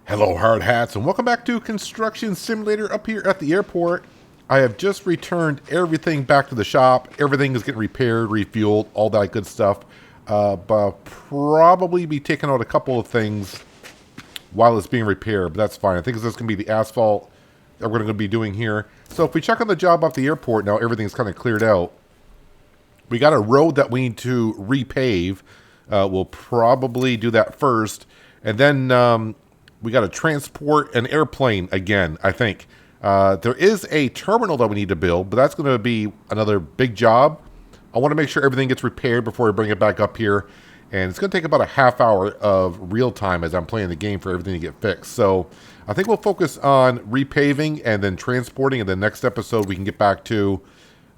Hello, hard hats, and welcome back to Construction Simulator up here at the airport. I have just returned everything back to the shop. Everything is getting repaired, refueled, all that good stuff. But I'll probably be taking out a couple of things while it's being repaired, but that's fine. I think this is going to be the asphalt that we're going to be doing here. So if we check on the job off the airport now, everything's kind of cleared out. We got a road that we need to repave. We'll probably do that first. And then we got to transport an airplane again, I think. There is a terminal that we need to build, but that's going to be another big job. I want to make sure everything gets repaired before we bring it back up here. And it's going to take about a half hour of real time as I'm playing the game for everything to get fixed. So I think we'll focus on repaving and then transporting. And the next episode we can get back to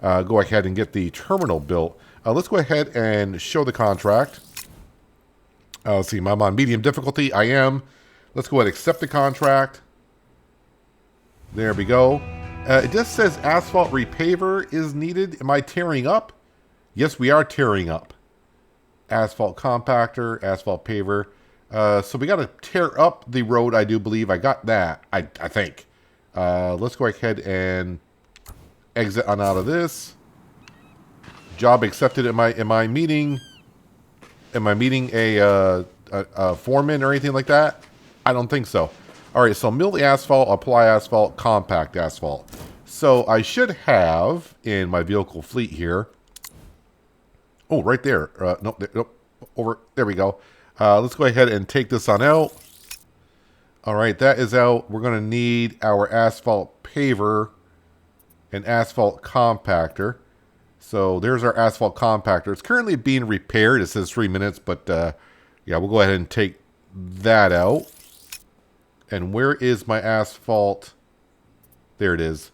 go ahead and get the terminal built. Let's go ahead and show the contract. Let's see, I'm on medium difficulty. I am. Let's go ahead and accept the contract. There we go. It just says asphalt repaver is needed. Am I tearing up? Yes, we are tearing up. Asphalt compactor, asphalt paver. So we got to tear up the road, I do believe. I got that, I think. Let's go ahead and exit on out of this. Job accepted. Am I meeting a foreman or anything like that? I don't think so. All right, so mill the asphalt, apply asphalt, compact asphalt. So I should have in my vehicle fleet here. Oh, right there. Nope, over. There we go. Let's go ahead and take this on out. All right, that is out. We're going to need our asphalt paver and asphalt compactor. So there's our asphalt compactor. It's currently being repaired. It says 3 minutes, but yeah, we'll go ahead and take that out. And where is my asphalt? There it is.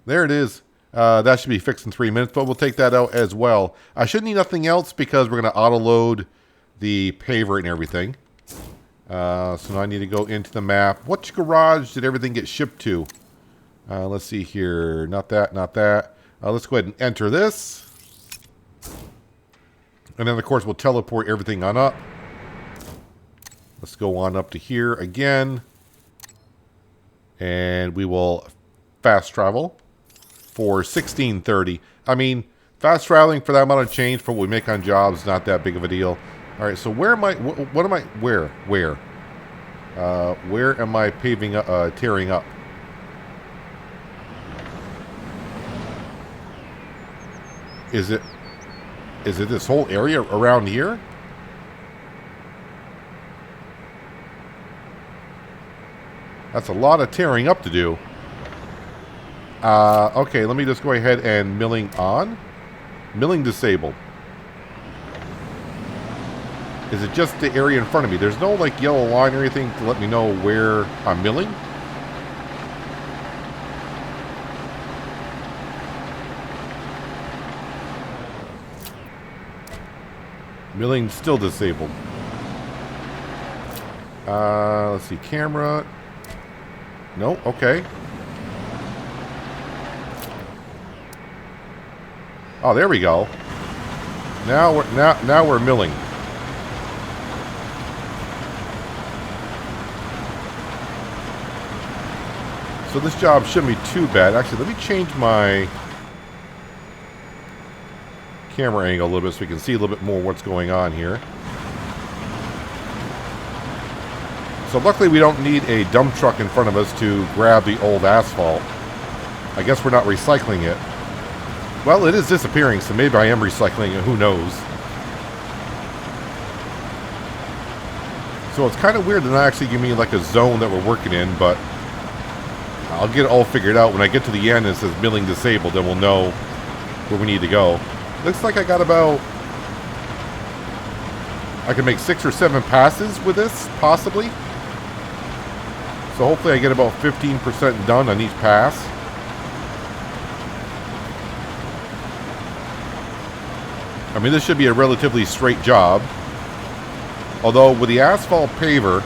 There it is. That should be fixed in 3 minutes, but we'll take that out as well. I should need nothing else because we're going to auto-load the paver and everything. So now I need to go into the map. Which garage did everything get shipped to? Let's see here. Not that, not that. Let's go ahead and enter this. And then, of course, we'll teleport everything on up. Let's go on up to here again. And we will fast travel for 1630. I mean, fast traveling for that amount of change for what we make on jobs is not that big of a deal. All right, so where am I? What am I? Where am I paving? Tearing up? Is it this whole area around here? That's a lot of tearing up to do. Okay, let me just go ahead and milling on. Milling disabled. Is it just the area in front of me? There's no like yellow line or anything to let me know where I'm milling? Milling still disabled. Let's see, camera. No, okay. Oh, there we go. Now we're milling. So this job shouldn't be too bad. Actually, let me change my camera angle a little bit so we can see a little bit more what's going on here. So luckily we don't need a dump truck in front of us to grab the old asphalt. I guess we're not recycling it. Well, it is disappearing, so maybe I am recycling it. Who knows? So it's kind of weird to not actually give me like a zone that we're working in, but I'll get it all figured out. When I get to the end and it says milling disabled, then we'll know where we need to go. Looks like I got about... I can make 6 or 7 passes with this, possibly. So hopefully I get about 15% done on each pass. I mean, this should be a relatively straight job. Although with the asphalt paver,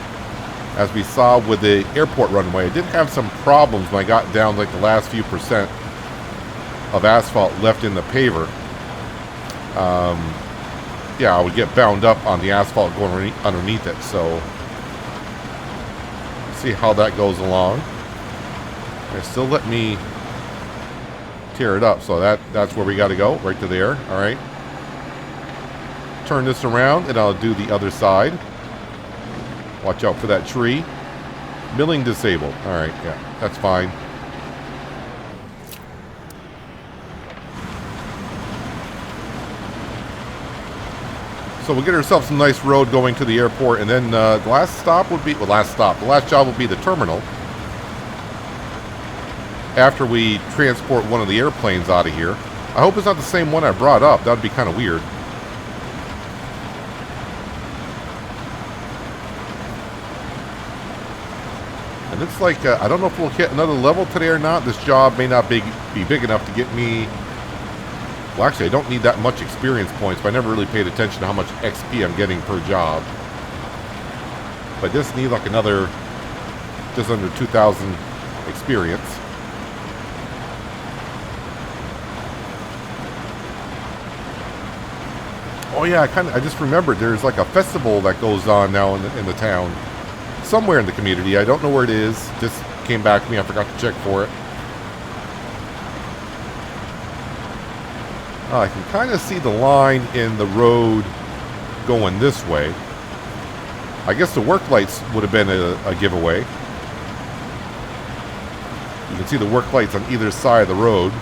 as we saw with the airport runway, I did have some problems when I got down like the last few percent of asphalt left in the paver. Yeah, I would get bound up on the asphalt going underneath it, so see how that goes along. They still let me tear it up, so that's where we got to go, right to there. All right. Turn this around, and I'll do the other side. Watch out for that tree. Milling disabled. All right, yeah, that's fine. So we'll get ourselves some nice road going to the airport, and then the last stop would be, well, the last job will be the terminal. After we transport one of the airplanes out of here. I hope it's not the same one I brought up. That would be kind of weird. It looks like, I don't know if we'll hit another level today or not. This job may not be big enough to get me... Well, actually, I don't need that much experience points, but I never really paid attention to how much XP I'm getting per job. But I just need like another, just under 2,000 experience. Oh yeah, I just remembered there's like a festival that goes on now in the town. Somewhere in the community. I don't know where it is. Just came back to me. I forgot to check for it. I can kind of see the line in the road going this way. I guess the work lights would have been a giveaway. You can see the work lights on either side of the road.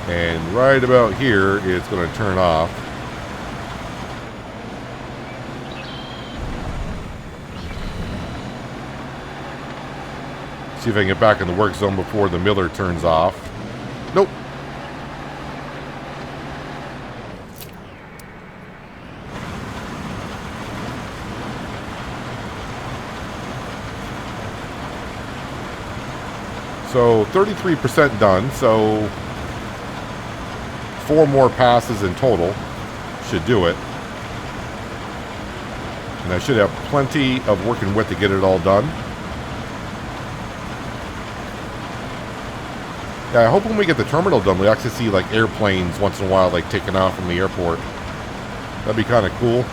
And right about here, it's going to turn off. See if I can get back in the work zone before the miller turns off. Nope. So 33% done. So 4 more passes in total should do it. And I should have plenty of working with to get it all done. Yeah, I hope when we get the terminal done, we actually see like airplanes once in a while, like taking off from the airport. That'd be kind of cool.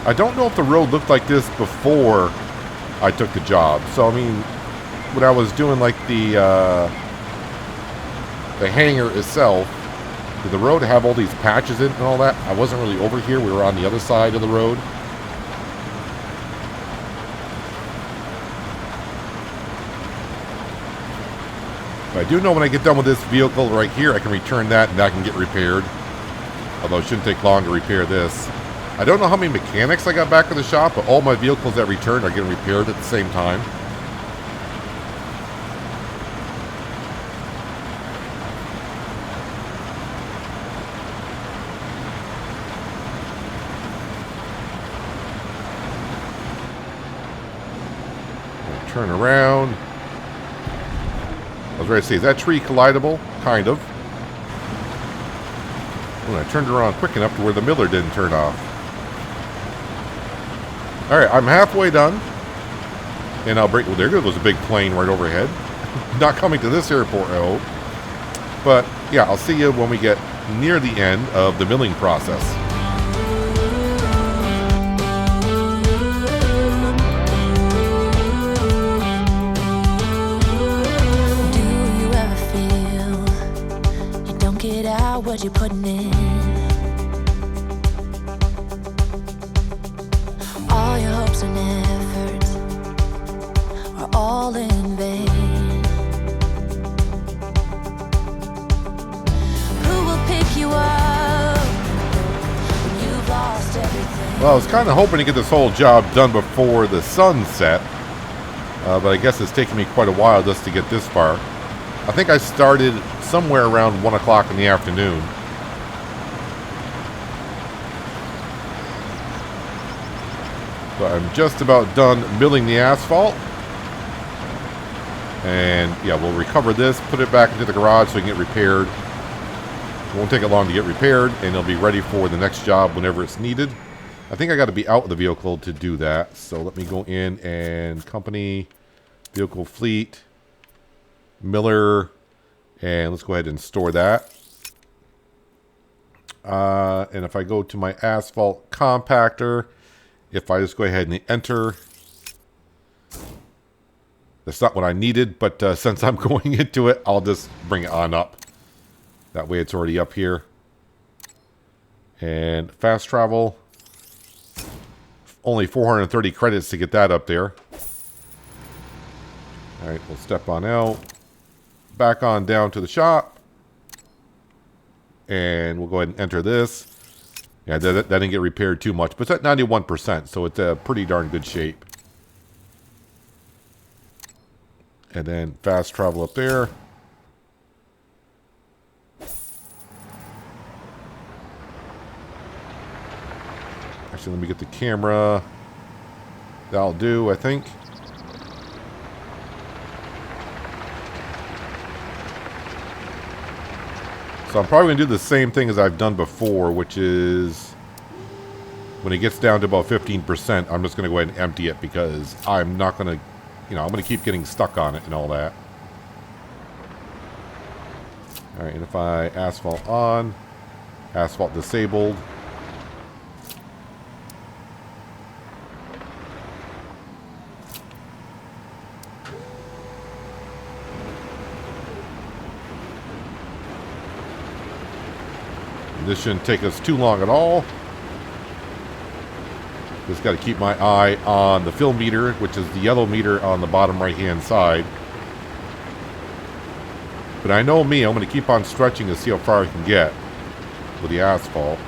I don't know if the road looked like this before I took the job. So, I mean, when I was doing like the hangar itself, did the road have all these patches in it and all that? I wasn't really over here. We were on the other side of the road. But I do know when I get done with this vehicle right here, I can return that and that can get repaired. Although it shouldn't take long to repair this. I don't know how many mechanics I got back at the shop, but all my vehicles that returned are getting repaired at the same time. Turn around. I was ready to say, is that tree collidable? Kind of. When I turned around quick enough to where the miller didn't turn off. Alright, I'm halfway done. And I'll break... Well, there goes a big plane right overhead. Not coming to this airport, I hope. But, yeah, I'll see you when we get near the end of the milling process. What you're putting in, all your hopes and efforts are all in vain. Who will pick you up when you've lost everything? Well, I was kind of hoping to get this whole job done before the sun set, but I guess it's taken me quite a while just to get this far. I think I started somewhere around 1 o'clock in the afternoon. So I'm just about done milling the asphalt. And yeah, we'll recover this, put it back into the garage so it can get repaired. It won't take it long to get repaired, and it'll be ready for the next job whenever it's needed. I think I got to be out of the vehicle to do that. So let me go in and company, vehicle fleet, miller, and let's go ahead and store that. And if I go to my asphalt compactor, if I just go ahead and enter, that's not what I needed, but since I'm going into it, I'll just bring it on up. That way it's already up here. And fast travel, only 430 credits to get that up there. All right, we'll step on out. Back on down to the shop. And we'll go ahead and enter this. Yeah, that didn't get repaired too much, but it's at 91%, so it's a pretty darn good shape. And then fast travel up there. Actually, let me get the camera. That'll do, I think. So I'm probably going to do the same thing as I've done before, which is when it gets down to about 15%, I'm just going to go ahead and empty it because I'm not going to, I'm going to keep getting stuck on it and all that. All right, and if I asphalt on, asphalt disabled. This shouldn't take us too long at all. Just got to keep my eye on the fill meter, which is the yellow meter on the bottom right-hand side. But I know me, I'm going to keep on stretching to see how far I can get with the asphalt.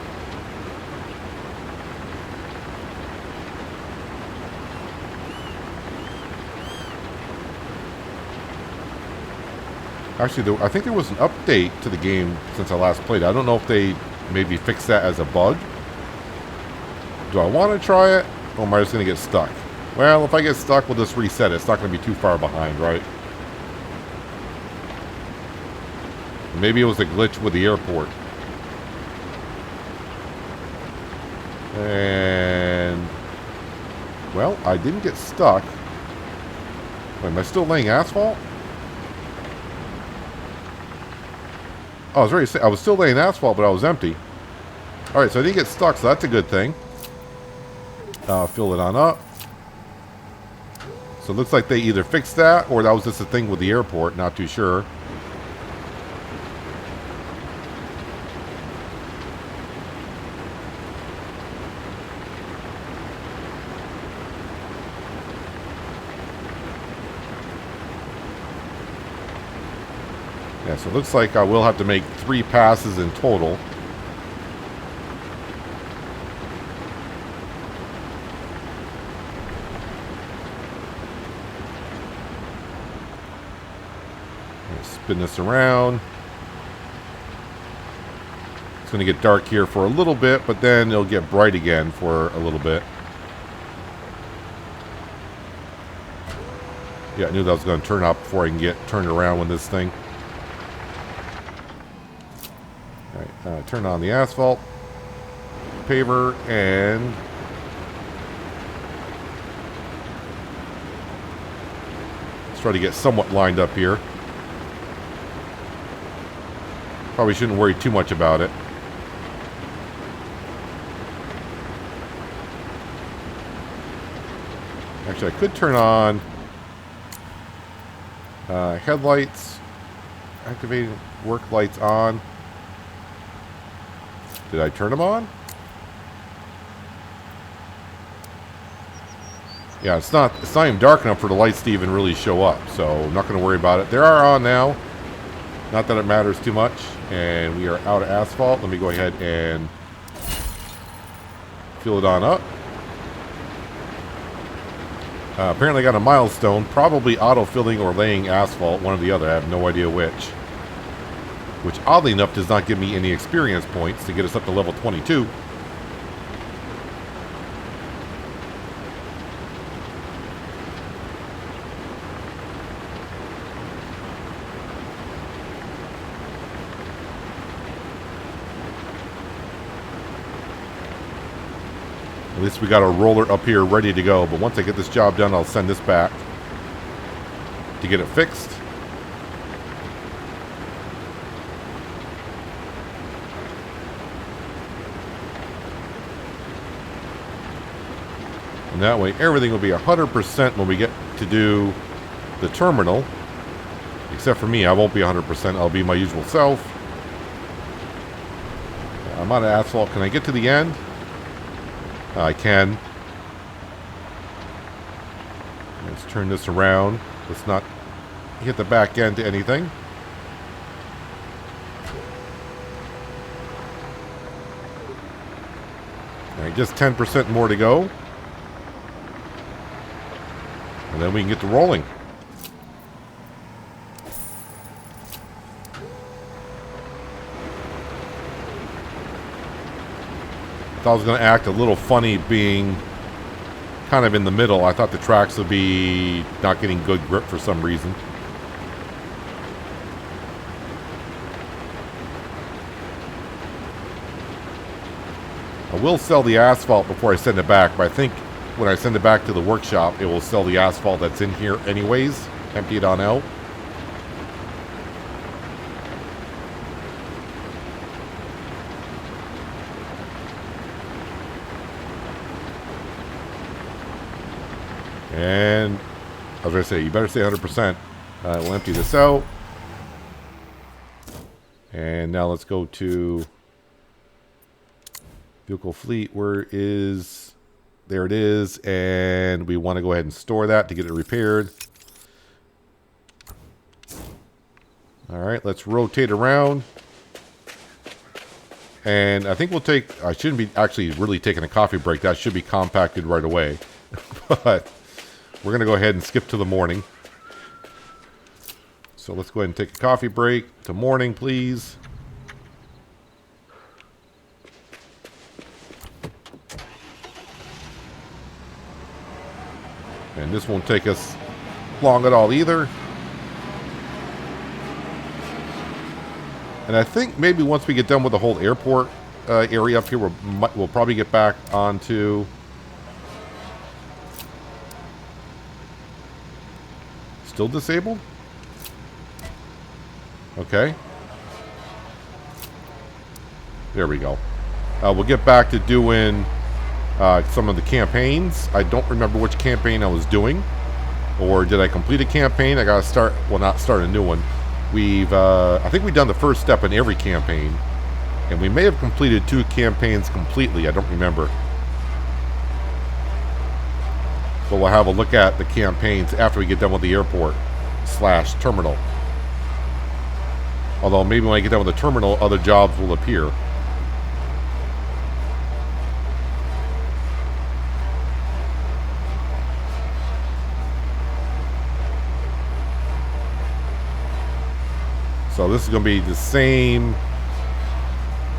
Actually, I think there was an update to the game since I last played. I don't know if they maybe fixed that as a bug. Do I want to try it, or am I just going to get stuck? Well, if I get stuck, we'll just reset it. It's not going to be too far behind, right? Maybe it was a glitch with the airport. And... well, I didn't get stuck. Wait, am I still laying asphalt? Oh, I was ready to say, I was still laying asphalt, but I was empty. Alright, so I didn't get stuck, so that's a good thing. Fill it on up. So it looks like they either fixed that, or that was just a thing with the airport, not too sure. Yeah, so it looks like I will have to make 3 passes in total. Spin this around. It's going to get dark here for a little bit, but then it'll get bright again for a little bit. Yeah, I knew that was going to turn up before I can get turned around with this thing. Alright, turn on the asphalt paver and let's try to get somewhat lined up here. Probably shouldn't worry too much about it. Actually, I could turn on headlights, activating work lights on. Did I turn them on? Yeah, it's not even dark enough for the lights to even really show up, so I'm not going to worry about it. They are on now. Not that it matters too much. And we are out of asphalt. Let me go ahead and fill it on up. Apparently I got a milestone. Probably auto-filling or laying asphalt. One or the other. I have no idea which. Which, oddly enough, does not give me any experience points to get us up to level 22. At least we got a roller up here ready to go. But once I get this job done, I'll send this back to get it fixed. And that way everything will be 100% when we get to do the terminal. Except for me, I won't be 100%. I'll be my usual self. I'm out of asphalt. Can I get to the end? I can. Let's turn this around. Let's not hit the back end to anything. Alright, just 10% more to go. And then we can get to rolling. I thought I was going to act a little funny being kind of in the middle. I thought the tracks would be not getting good grip for some reason. I will sell the asphalt before I send it back, but I think when I send it back to the workshop, it will sell the asphalt that's in here anyways, empty it on out. And I was going to say, you better stay 100%. We'll empty this out. And now let's go to vehicle fleet. Where is... There it is. And we want to go ahead and store that to get it repaired. Alright, let's rotate around. And I think we'll take... I shouldn't be actually really taking a coffee break. That should be compacted right away. But... we're going to go ahead and skip to the morning. So let's go ahead and take a coffee break to morning, please. And this won't take us long at all either. And I think maybe once we get done with the whole airport area up here, we'll probably get back onto... Still disabled? Okay. There we go. We'll get back to doing some of the campaigns. I don't remember which campaign I was doing. Or did I complete a campaign? I gotta start, well, not start a new one. I think we've done the first step in every campaign. And we may have completed 2 campaigns completely. I don't remember. But we'll have a look at the campaigns after we get done with the airport / terminal. Although maybe when I get done with the terminal, other jobs will appear. So this is going to be the same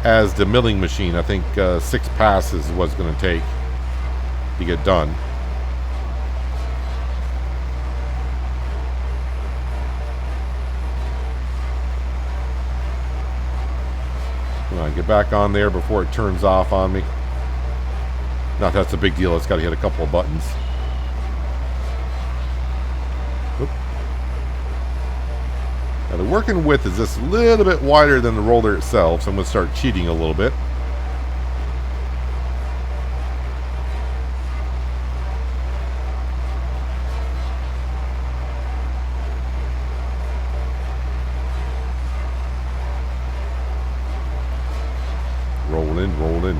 as the milling machine. I think 6 passes is what it's going to take to get done. Get back on there before it turns off on me. Not that's a big deal. It's got to hit a couple of buttons. Oop. Now the working width is just a little bit wider than the roller itself, so I'm going to start cheating a little bit.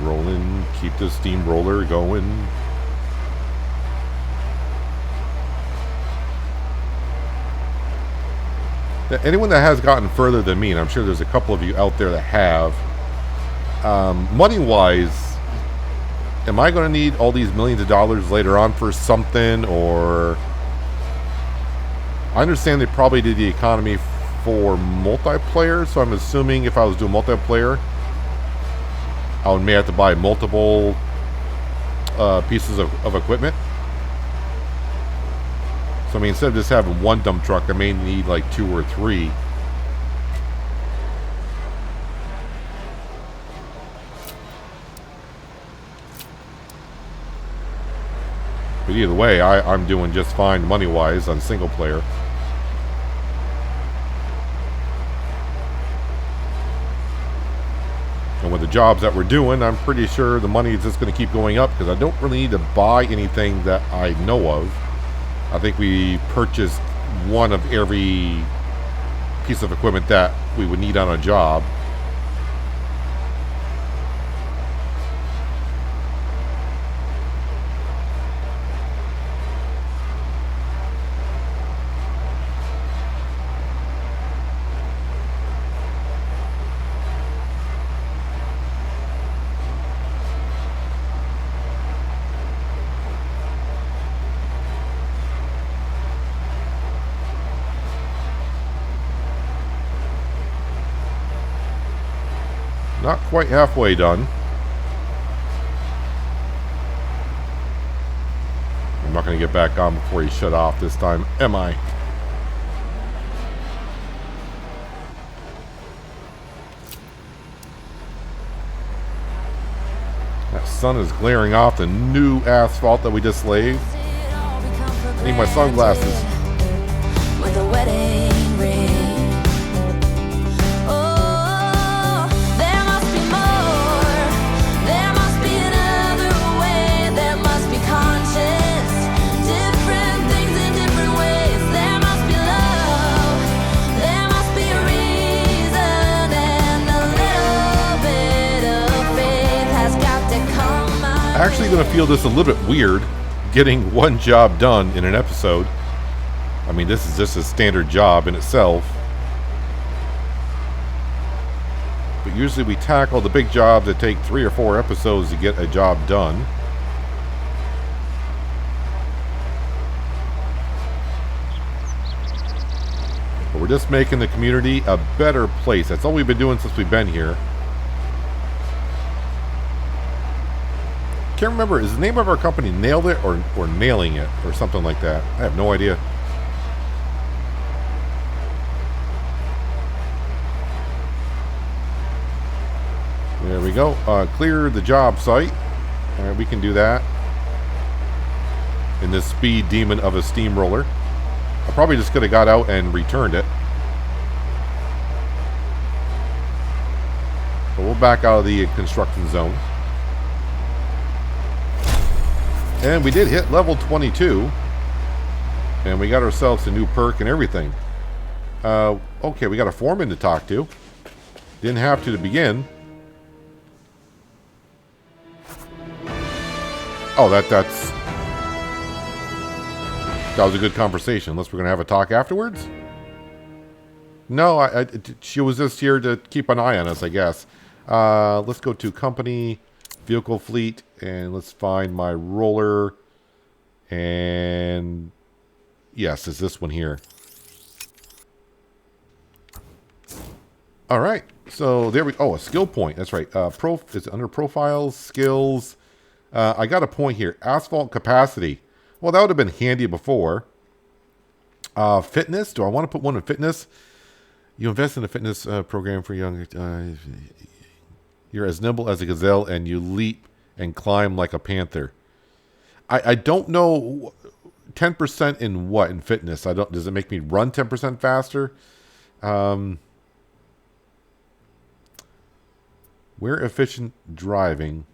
Rolling. Keep the steamroller going. Anyone that has gotten further than me, and I'm sure there's a couple of you out there that have, money-wise, am I going to need all these millions of dollars later on for something, or... I understand they probably did the economy for multiplayer, so I'm assuming if I was doing multiplayer, I may have to buy multiple pieces of equipment. So I mean, instead of just having one dump truck, I may need like 2 or 3. But either way, I'm doing just fine money-wise on single player. And with the jobs that we're doing, I'm pretty sure the money is just going to keep going up because I don't really need to buy anything that I know of. I think we purchased one of every piece of equipment that we would need on a job. Not quite halfway done. I'm not going to get back on before he shut off this time, am I? That sun is glaring off the new asphalt that we just laid. I need my sunglasses. With a wedding ring. Oh, there must be more. There must be another way. There must be conscience. Different things in different ways. There must be love. There must be a reason. And a little bit of faith has got to come out. Actually going to feel this a little bit weird, getting one job done in an episode. I mean, this is just a standard job in itself. But usually we tackle the big jobs that take 3 or 4 episodes to get a job done. But we're just making the community a better place. That's all we've been doing since we've been here. Can't remember, is the name of our company Nailed It or Nailing It or something like that? I have no idea. There we go. Clear the job site. We can do that in this speed demon of a steamroller. I probably just could have got out and returned it. But we'll back out of the construction zone. And we did hit level 22. And we got ourselves a new perk and everything. Okay, we got a foreman to talk to. Didn't have to begin. Oh, that was a good conversation. Unless we're going to have a talk afterwards? No, she was just here to keep an eye on us, I guess. Let's go to company, vehicle fleet, and let's find my roller. And yes, it's this one here. All right. So there we a skill point. That's right. Is it under profiles, skills? I got a point here. Asphalt capacity. Well, that would have been handy before. Fitness. Do I want to put one in fitness? You invest in a fitness program for young. You're as nimble as a gazelle, and you leap and climb like a panther. I don't know. 10% in what in fitness? Does it make me run 10% faster? Where efficient driving.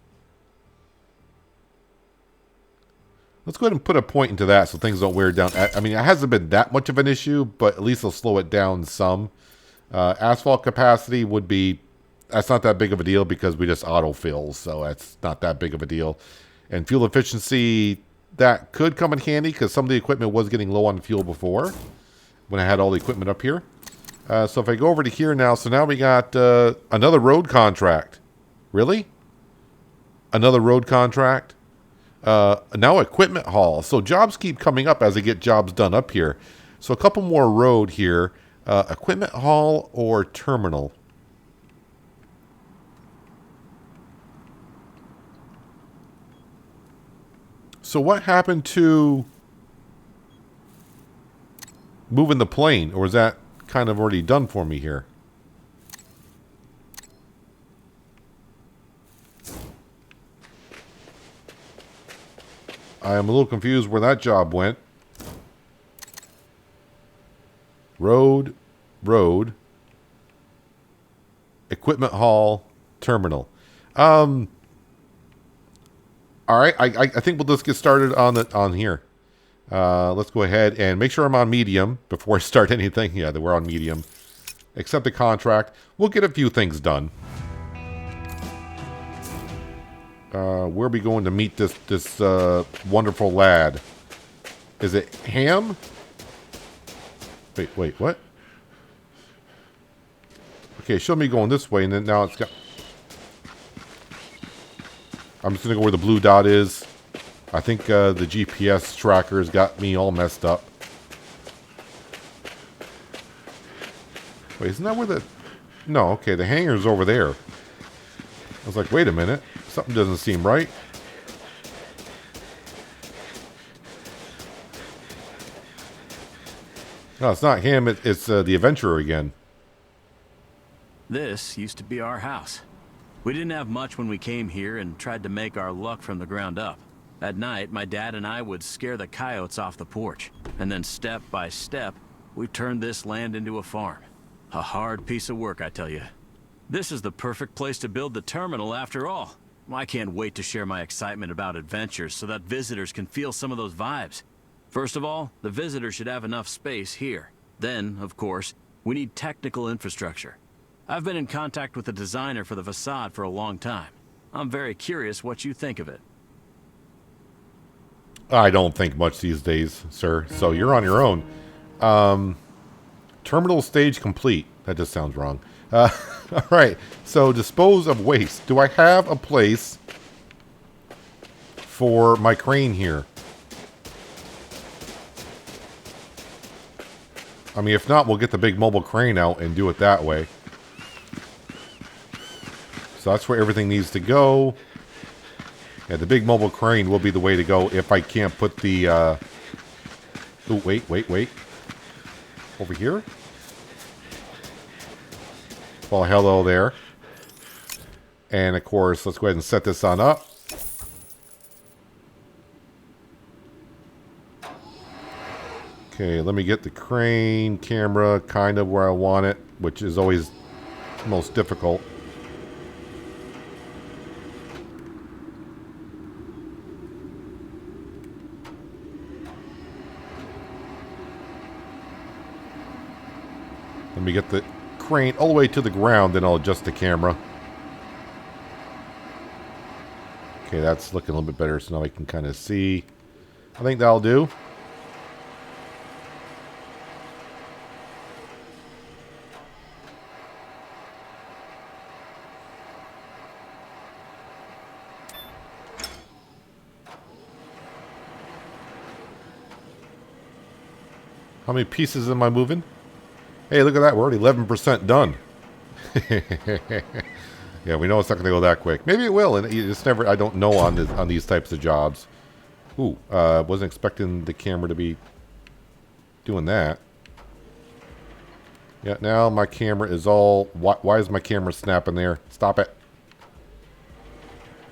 Let's go ahead and put a point into that so things don't wear down. I mean, it hasn't been that much of an issue, but at least it'll slow it down some. Asphalt capacity would be... That's not that big of a deal because we just auto-fill, so that's not that big of a deal. And fuel efficiency, that could come in handy because some of the equipment was getting low on fuel before when I had all the equipment up here. So if I go over to here now, so now we got another road contract. Really? Another road contract? Now equipment haul. So jobs keep coming up as I get jobs done up here. So a couple more road here. Equipment haul or terminal. So what happened to moving the plane? Or is that kind of already done for me here? I am a little confused where that job went. Road. Equipment haul. terminal. All right, I think we'll just get started on here. Let's go ahead and make sure I'm on medium before I start anything. Yeah, that we're on medium. Accept the contract. We'll get a few things done. Where are we going to meet this wonderful lad? Is it Ham? Wait, what? Okay, show me going this way, and then now it's got... I'm just going to go where the blue dot is. I think the GPS tracker's got me all messed up. Wait, isn't that where the... No, okay, the hangar's over there. I was like, wait a minute. Something doesn't seem right. No, it's not him. It's the adventurer again. This used to be our house. We didn't have much when we came here and tried to make our luck from the ground up. At night, my dad and I would scare the coyotes off the porch. And then step by step, we turned this land into a farm. A hard piece of work, I tell you. This is the perfect place to build the terminal after all. I can't wait to share my excitement about adventures so that visitors can feel some of those vibes. First of all, the visitors should have enough space here. Then, of course, we need technical infrastructure. I've been in contact with the designer for the facade for a long time. I'm very curious what you think of it. I don't think much these days, sir. So you're on your own. Terminal stage complete. That just sounds wrong. All right. So dispose of waste. Do I have a place for my crane here? I mean, if not, we'll get the big mobile crane out and do it that way. So that's where everything needs to go. Yeah, the big mobile crane will be the way to go if I can't put the... Oh, wait. Over here? Well, hello there. And, of course, let's go ahead and set this on up. Okay, let me get the crane camera kind of where I want it, which is always the most difficult. Let me get the crane all the way to the ground, then I'll adjust the camera. Okay, that's looking a little bit better, so now I can kind of see. I think that'll do. How many pieces am I moving? Hey, look at that. We're already 11% done. Yeah, we know it's not going to go that quick. Maybe it will, and it's never... I don't know on these types of jobs. Ooh, wasn't expecting the camera to be doing that. Yeah, now my camera is all... Why is my camera snapping there? Stop it.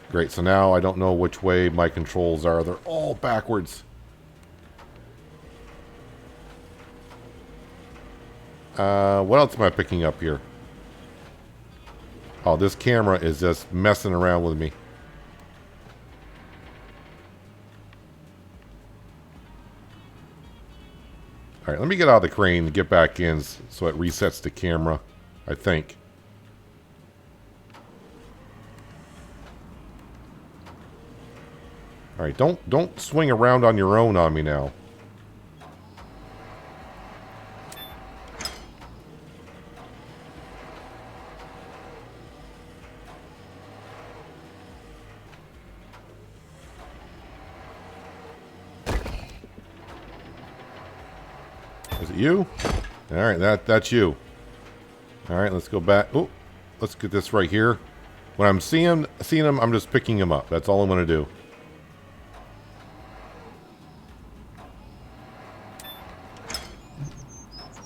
Great, so now I don't know which way my controls are. They're all backwards. What else am I picking up here? Oh, this camera is just messing around with me. Alright, let me get out of the crane and get back in so it resets the camera, I think. Alright, don't swing around on your own on me now. Is it you? Alright, that's you. Alright, let's go back. Oh, let's get this right here. When I'm seeing him, I'm just picking him up. That's all I want to do.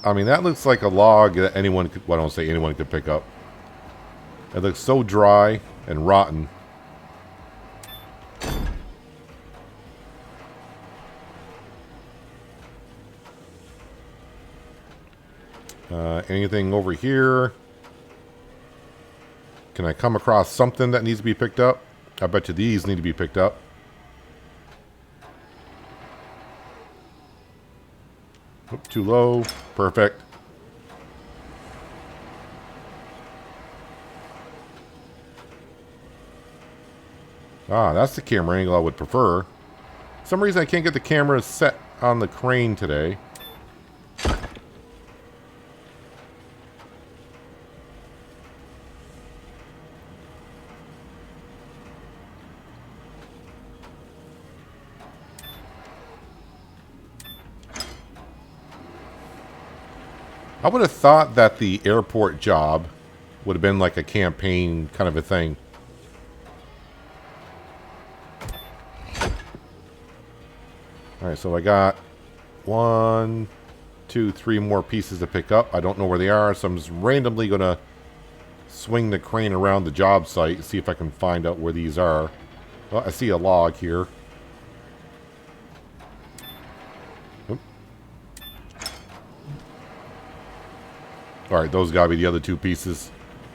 I mean, that looks like a log that anyone could... Well, I don't say anyone could pick up. It looks so dry and rotten. Anything over here? Can I come across something that needs to be picked up? I bet you these need to be picked up. Oop, too low. Perfect. Ah, that's the camera angle I would prefer. For some reason I can't get the camera set on the crane today. I would have thought that the airport job would have been like a campaign kind of a thing. Alright, so I got 1, 2, 3 more pieces to pick up. I don't know where they are, so I'm just randomly going to swing the crane around the job site and see if I can find out where these are. Well, I see a log here. Alright, those gotta be the other 2 pieces.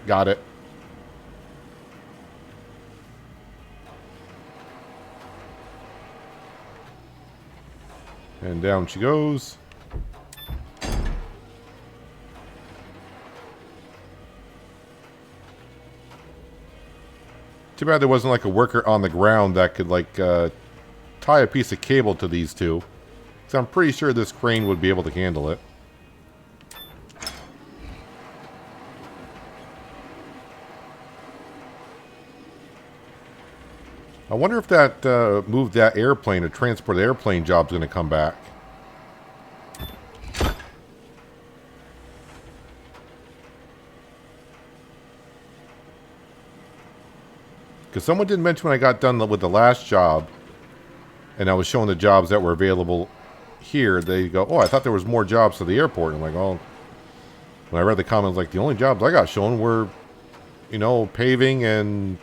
Got it. And down she goes. Too bad there wasn't like a worker on the ground that could like tie a piece of cable to these 2. Because I'm pretty sure this crane would be able to handle it. I wonder if that move that airplane or transport airplane job's going to come back. Because someone did mention when I got done with the last job, and I was showing the jobs that were available here, they go, oh, I thought there was more jobs to the airport. And I'm like, oh. When I read the comments, like, the only jobs I got shown were, you know, paving and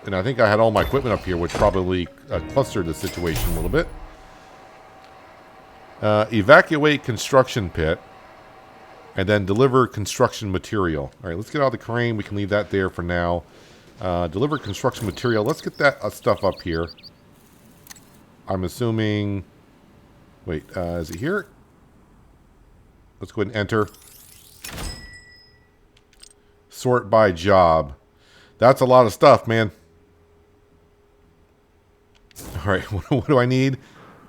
I think I had all my equipment up here, which probably clustered the situation a little bit. Evacuate construction pit. And then deliver construction material. All right, let's get out of the crane. We can leave that there for now. Deliver construction material. Let's get that stuff up here. I'm assuming... Wait, is it here? Let's go ahead and enter. Sort by job. That's a lot of stuff, man. All right, what do I need?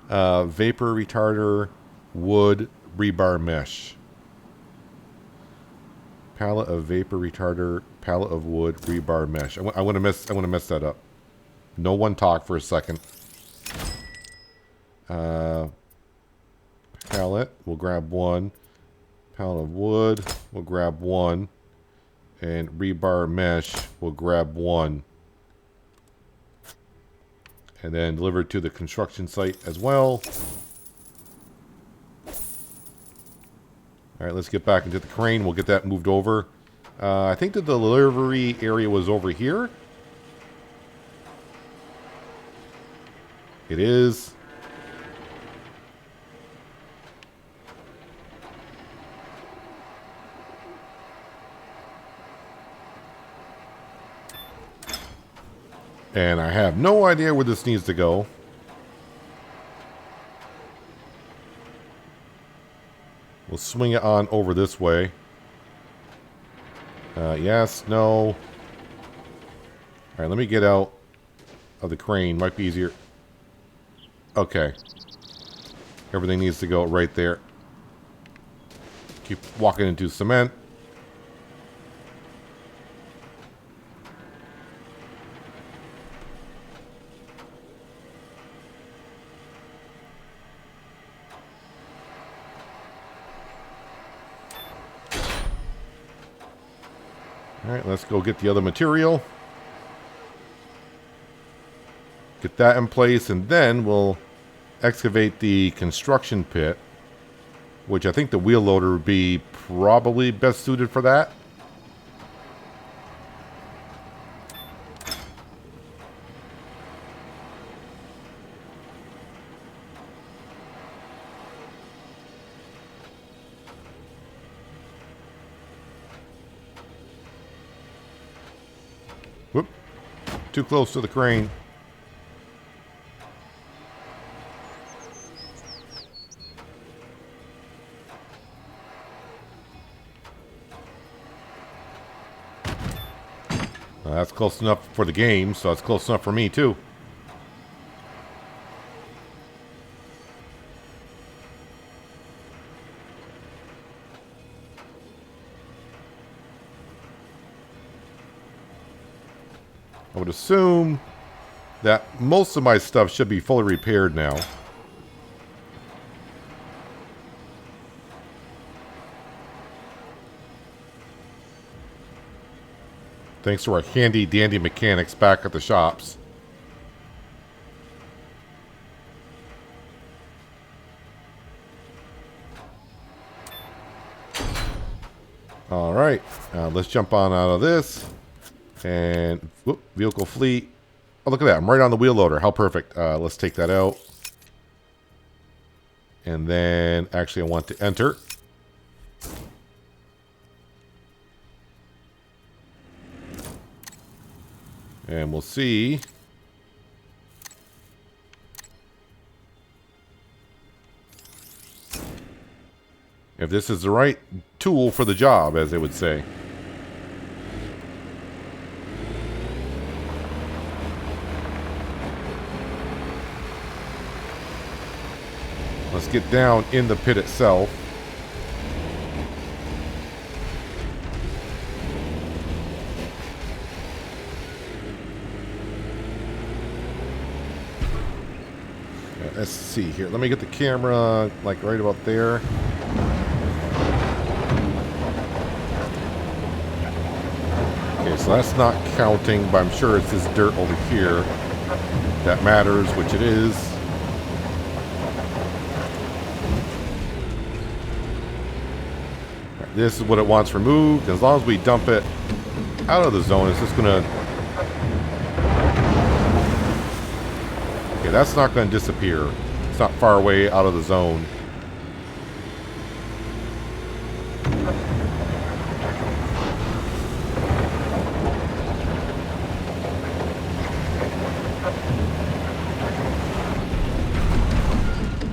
Vapor retarder, wood, rebar mesh. Pallet of vapor retarder, pallet of wood, rebar mesh. I want to mess that up. No one talk for a second. Pallet, we'll grab 1. Pallet of wood, we'll grab 1. And rebar mesh, we'll grab 1. And then deliver to the construction site as well. Alright, let's get back into the crane. We'll get that moved over. I think the delivery area was over here. It is. And I have no idea where this needs to go. We'll swing it on over this way. Yes, no. All right, let me get out of the crane. Might be easier. Okay. Everything needs to go right there. Keep walking into cement. Alright, let's go get the other material. Get that in place, and then we'll excavate the construction pit, which I think the wheel loader would be probably best suited for that. Whoop. Too close to the crane. That's close enough for the game, so that's close enough for me, too. I would assume that most of my stuff should be fully repaired now. Thanks to our handy dandy mechanics back at the shops. All right, let's jump on out of this. And whoop, vehicle fleet. Oh, look at that. I'm right on the wheel loader. How perfect. Let's take that out. And then actually I want to enter. And we'll see if this is the right tool for the job, as they would say. Let's get down in the pit itself. Let's see here. Let me get the camera like right about there. Okay, so that's not counting, but I'm sure it's this dirt over here that matters, which it is. Right, this is what it wants removed. As long as we dump it out of the zone, it's just gonna... Okay, that's not gonna disappear. It's not far away out of the zone.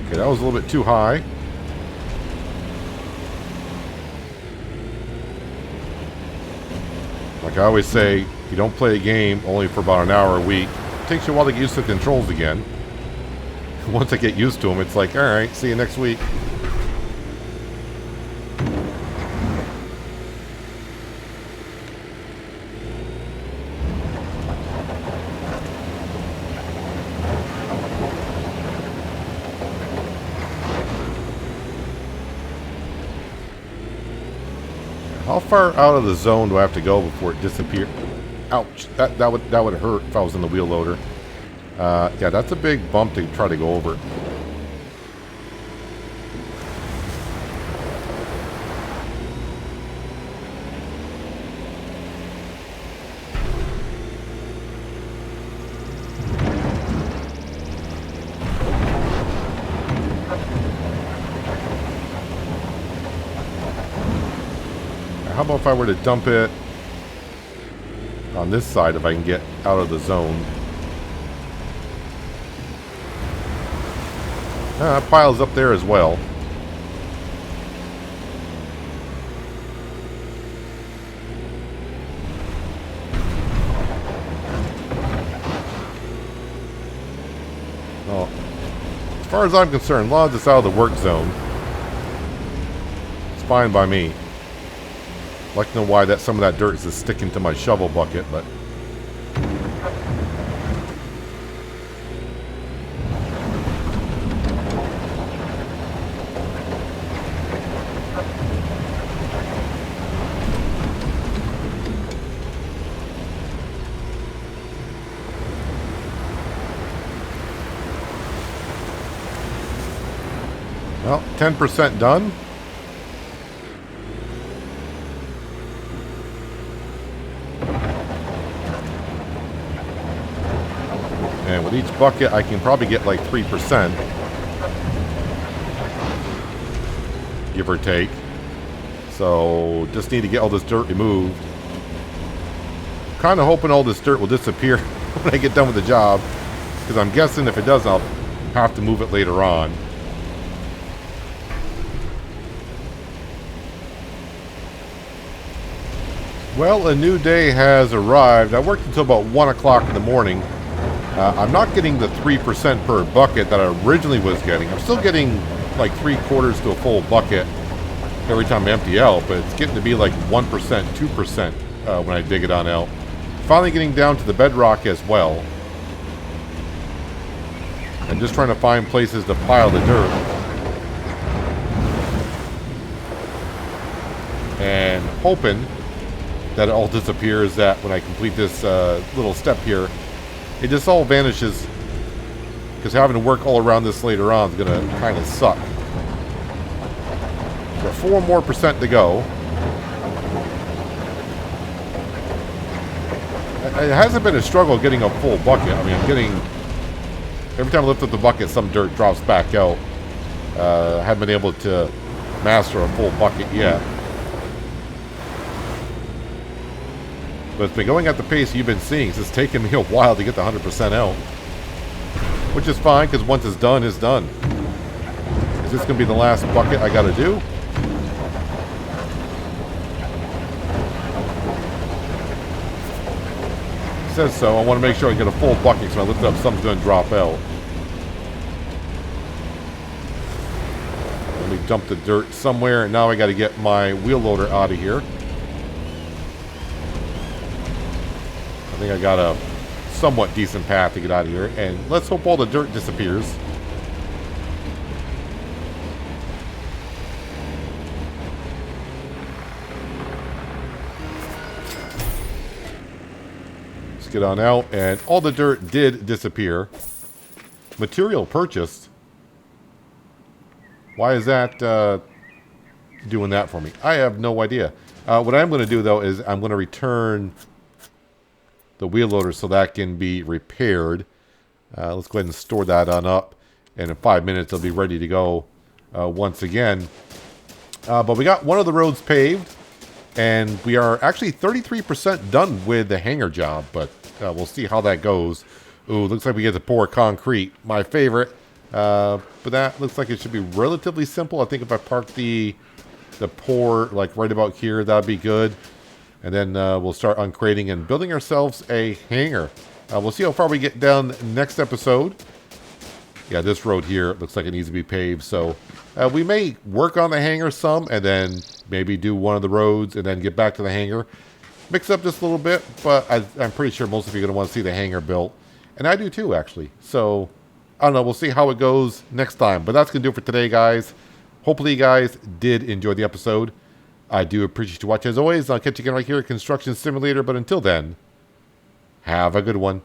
Okay, that was a little bit too high. Like I always say, you don't play a game only for about an hour a week. It takes you a while to get used to the controls again. Once I get used to them, it's like, alright, see you next week. How far out of the zone do I have to go before it disappears? Ouch! That would hurt if I was in the wheel loader. Yeah, that's a big bump to try to go over. How about if I were to dump it on this side if I can get out of the zone? That pile's up there as well. Well, as far as I'm concerned, as long as it's out of the work zone, it's fine by me. I'd like to know why that some of that dirt is just sticking to my shovel bucket, but... Well, 10% done. And with each bucket, I can probably get like 3%. Give or take. So, just need to get all this dirt removed. kind of hoping all this dirt will disappear when I get done with the job, because I'm guessing if it does, I'll have to move it later on. Well, a new day has arrived. I worked until about 1 o'clock in the morning. I'm not getting the 3% per bucket that I originally was getting. I'm still getting like 3/4 to a full bucket every time I empty out, but it's getting to be like 1%, 2% when I dig it on out. Finally getting down to the bedrock as well. I'm just trying to find places to pile the dirt. And hoping that it all disappears, that when I complete this little step here, it just all vanishes. Because having to work all around this later on is going to kind of suck. Got 4% more to go. It hasn't been a struggle getting a full bucket. I mean, I'm getting... Every time I lift up the bucket, some dirt drops back out. I haven't been able to master a full bucket yet. But it's been going at the pace you've been seeing. It's just taken me a while to get the 100% out. Which is fine, because once it's done, it's done. Is this going to be the last bucket I got to do? It says so. I want to make sure I get a full bucket, so when I lift it up, something's going to drop out. Let me dump the dirt somewhere, and now I got to get my wheel loader out of here. I think I got a somewhat decent path to get out of here, and let's hope all the dirt disappears. Let's get on out, and all the dirt did disappear. Material purchased. Why is that doing that for me? I have no idea. What I'm going to do, though, is I'm going to return the wheel loader so that can be repaired. Let's go ahead and store that on up, and in 5 minutes it'll be ready to go once again. But we got one of the roads paved, and we are actually 33% done with the hangar job, but we'll see how that goes. Ooh, looks like we get to pour concrete, my favorite. But that looks like it should be relatively simple. I think if I park the pour like right about here, that'd be good. And then we'll start uncrating and building ourselves a hangar. We'll see how far we get down next episode. Yeah, this road here looks like it needs to be paved. So we may work on the hangar some, and then maybe do one of the roads and then get back to the hangar. Mix up just a little bit, but I'm pretty sure most of you are going to want to see the hangar built. And I do too, actually. So, I don't know. We'll see how it goes next time. But that's going to do it for today, guys. Hopefully you guys did enjoy the episode. I do appreciate you watching as always. I'll catch you again right here at Construction Simulator. But until then, have a good one.